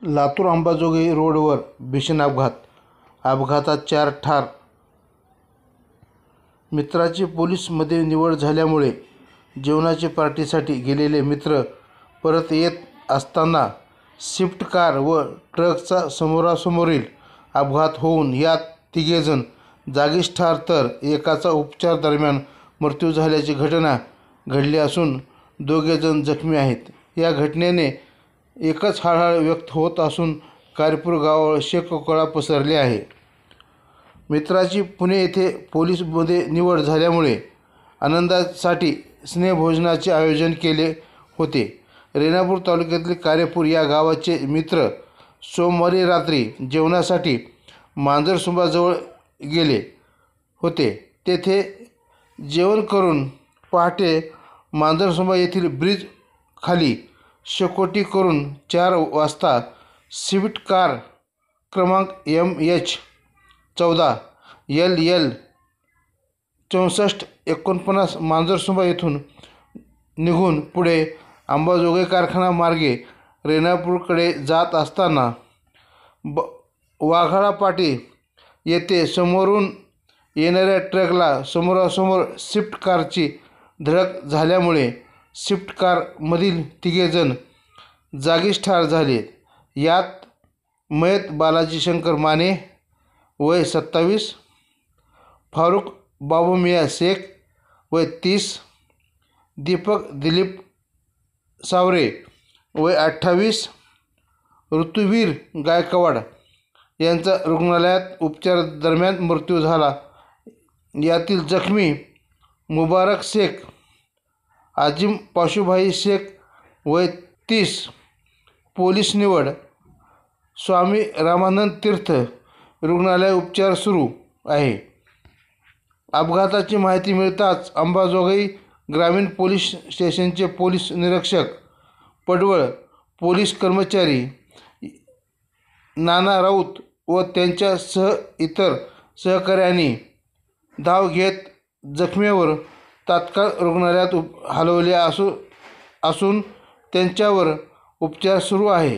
लातूर अंबाजोगाई रोडवर भीषण अपघातात 4 ठार. मित्राची पोलीसमध्ये निवड झाल्यामुळे जेवणाच्या पार्टीसाठी गेलेले मित्र परत येत असताना स्विफ्ट कार व ट्रकचा समोरासमोरील अपघात होऊन यात 3 जण जागीच ठार तर एकाचा उपचार दरम्यान मृत्यू झाल्याची घटना घडली असून 2 जण जखमी आहेत. या घटनेने एकच हळहळ व्यक्त होत असून कारेपूर गावावर शोककळा पसरली आहे. मित्राची पुणे येथे पोलीसमध्ये निवड झाल्यामुळे आनंदासाठी स्नेहभोजनाचे आयोजन केले होते. रेणापूर तालुक्यातील कारेपूर या गावाचे मित्र सोमवारी रात्री जेवणासाठी मांजरसुंबाजवळ गेले होते. तेथे जेवण करून पहाटे मांजरसुंबा येथील ब्रिज खाली शेकोटी करून 4 वाजता स्विफ्ट कार क्रमांक MH14 LL 6449 मांजरसुंबा येथून निघून पुढे अंबाजोगाई कारखाना मार्गे रेणापूरकडे जात असताना वाघाळा पाटी येथे समोरून येणाऱ्या ट्रकला समोरासमोर स्विफ्ट कारची धडक झाल्यामुळे स्विफ्ट कारमधील 3 जण जागीच ठार झाले. यात मयत बालाजी शंकर माने वय 27, फारुख बाबूमिया शेख वय 30, दीपक दिलीप सावरे वय 28, ऋतुवीर गायकवाड यांचा रुग्णालयात उपचार दरम्यान मृत्यू झाला. यातील जखमी मुबारक शेख, आजिम पाशुभाई शेख वय 30, पोलीस निवड, स्वामी रामानंद तीर्थ रुग्णालय उपचार सुरू आहे. अपघाताची माहिती मिळताच अंबाजोगाई ग्रामीण पोलीस स्टेशनचे पोलीस निरीक्षक पडवळ, पोलीस कर्मचारी नाना राऊत व त्यांच्या इतर सहकाऱ्यांनी धाव घेत जखमींवर तात्काळ रुग्णालयात हलवले असून त्यांच्यावर उपचार सुरू आहे.